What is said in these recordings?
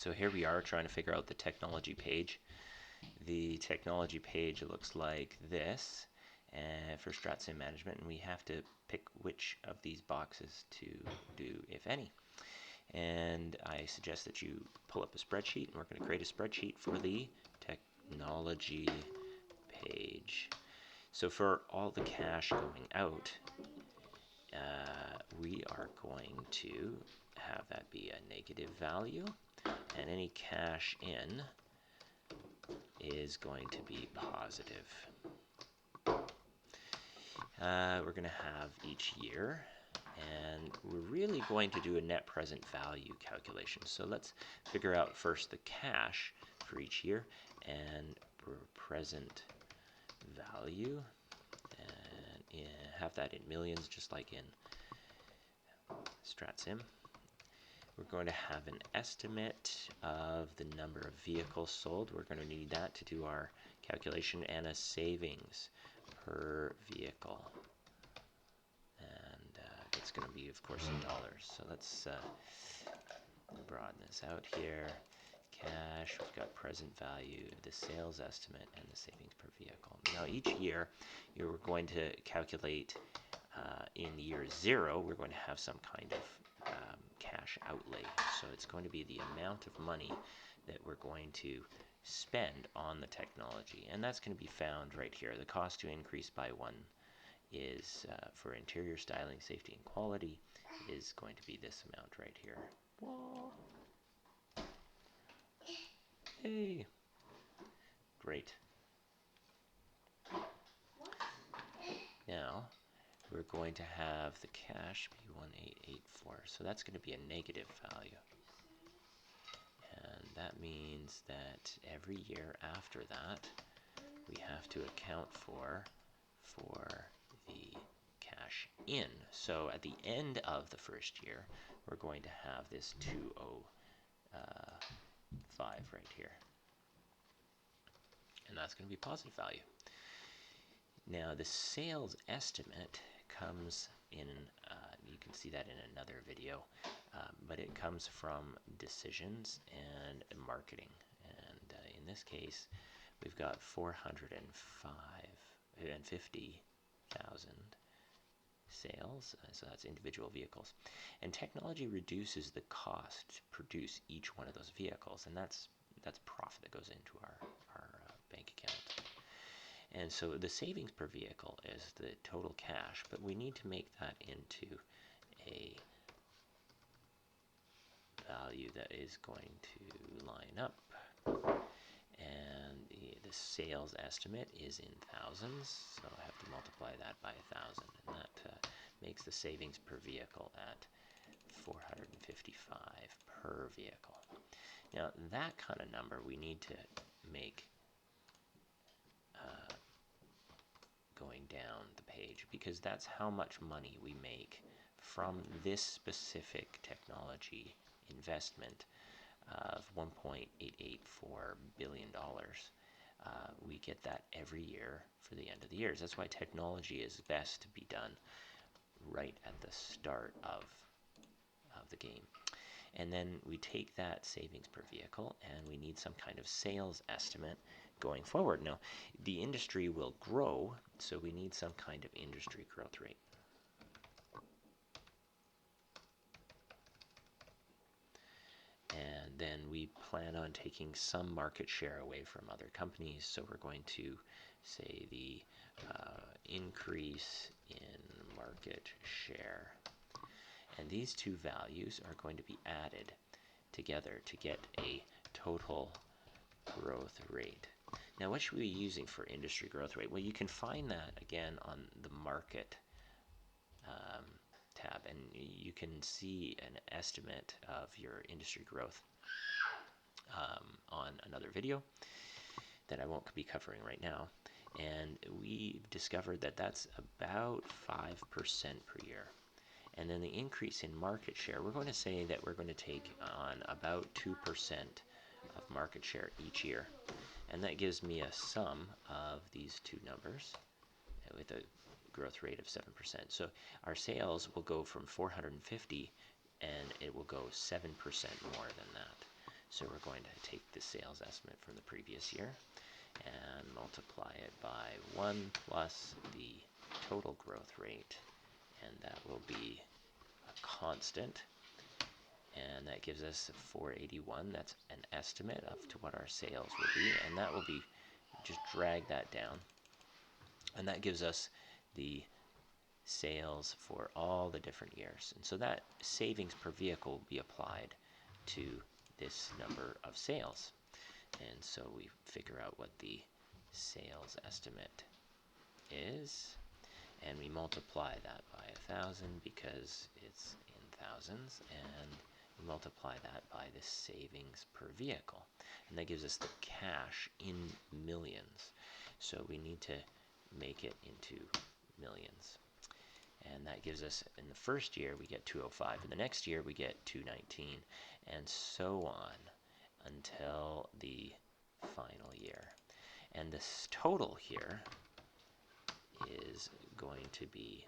So here we are trying to figure out the technology page. The technology page looks like this for Stratsim Management, and we have to pick which of these boxes to do, if any. And I suggest that you pull up a spreadsheet, and we're going to create a spreadsheet for the technology page. So for all the cash going out, we are going to have that be a negative value, and any cash in is going to be positive. We're going to have each year, and we're really going to do a net present value calculation. So let's figure out first the cash for each year and present value, and have that in millions, just like in Stratsim. We're going to have an estimate of the number of vehicles sold. We're going to need that to do our calculation, and a savings per vehicle. And it's going to be, of course, in dollars. So let's broaden this out here. Cash, we've got present value, the sales estimate, and the savings per vehicle. Now, each year, you're going to calculate in year 0, we're going to have some kind of cash outlay. So it's going to be the amount of money that we're going to spend on the technology. And that's going to be found right here. The cost to increase by 1 is, for interior styling, safety, and quality, is going to be this amount right here. Whoa. Hey. Great. Now, we're going to have the cash be 1884. So that's going to be a negative value. And that means that every year after that, we have to account for the cash in. So at the end of the first year, we're going to have this 205 right here. And that's going to be positive value. Now, the sales estimate comes in, you can see that in another video, but it comes from decisions and marketing. And in this case, we've got 450,000 sales, so that's individual vehicles. And technology reduces the cost to produce each one of those vehicles, and that's profit that goes into our bank account. And so the savings per vehicle is the total cash, but we need to make that into a value that is going to line up. And the sales estimate is in thousands, so I have to multiply that by 1,000, and that makes the savings per vehicle at 455 per vehicle. Now, that kind of number we need to make going down the page, because that's how much money we make from this specific technology investment of $1.884 billion. We get that every year for the end of the years. That's why technology is best to be done right at the start of the game. And then we take that savings per vehicle, and we need some kind of sales estimate going forward. Now, the industry will grow, so we need some kind of industry growth rate. And then we plan on taking some market share away from other companies, so we're going to say the increase in market share. And these two values are going to be added together to get a total growth rate. Now, what should we be using for industry growth rate? Well, you can find that again on the market tab, and you can see an estimate of your industry growth on another video that I won't be covering right now. And we discovered that that's about 5% per year. And then the increase in market share, we're going to say that we're going to take on about 2% of market share each year. And that gives me a sum of these two numbers with a growth rate of 7%. So our sales will go from 450, and it will go 7% more than that. So we're going to take the sales estimate from the previous year and multiply it by 1 plus the total growth rate, and that will be a constant, and that gives us 481. That's an estimate of to what our sales will be, and that will be, just drag that down, and that gives us the sales for all the different years. And so that savings per vehicle will be applied to this number of sales. And so we figure out what the sales estimate is, and we multiply that by 1,000 because it's in thousands, and we multiply that by the savings per vehicle. And that gives us the cash in millions. So we need to make it into millions. And that gives us, in the first year, we get 205. In the next year, we get 219, and so on until the final year. And this total here is going to be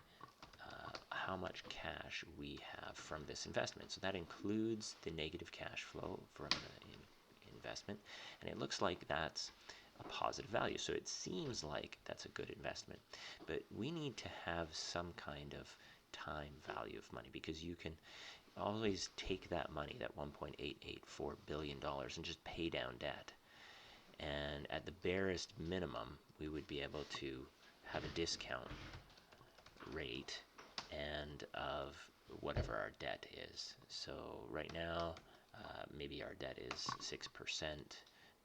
how much cash we have from this investment. So that includes the negative cash flow from the investment, and it looks like that's a positive value. So it seems like that's a good investment, but we need to have some kind of time value of money, because you can always take that money, that $1.884 billion, and just pay down debt. And at the barest minimum, we would be able to have a discount rate and of whatever our debt is. So right now, maybe our debt is 6%.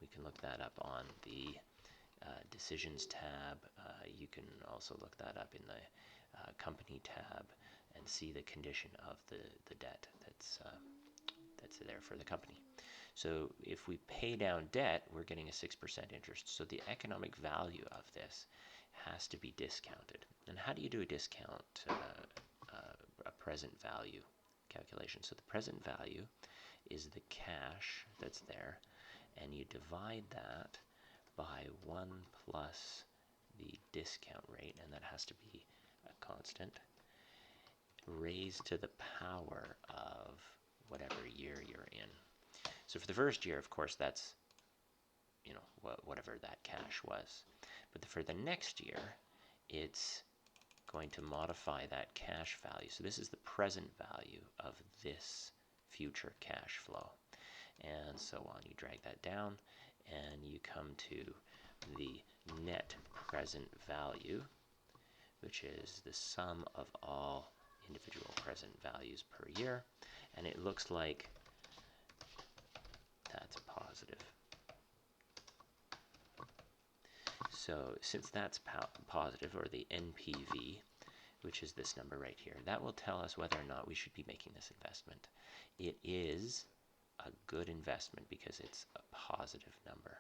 We can look that up on the Decisions tab. You can also look that up in the Company tab and see the condition of the debt that's there for the company. So if we pay down debt, we're getting a 6% interest. So the economic value of this has to be discounted. And how do you do a discount, a present value calculation? So the present value is the cash that's there, and you divide that by 1 plus the discount rate, and that has to be a constant, raised to the power of whatever year you're in. So for the first year, of course, that's, you know, whatever that cash was. But for the next year, it's going to modify that cash value. So this is the present value of this future cash flow, and so on. You drag that down, and you come to the net present value, which is the sum of all individual present values per year, and it looks like that's positive. So since that's positive, or the NPV, which is this number right here, that will tell us whether or not we should be making this investment. It is a good investment because it's a positive number.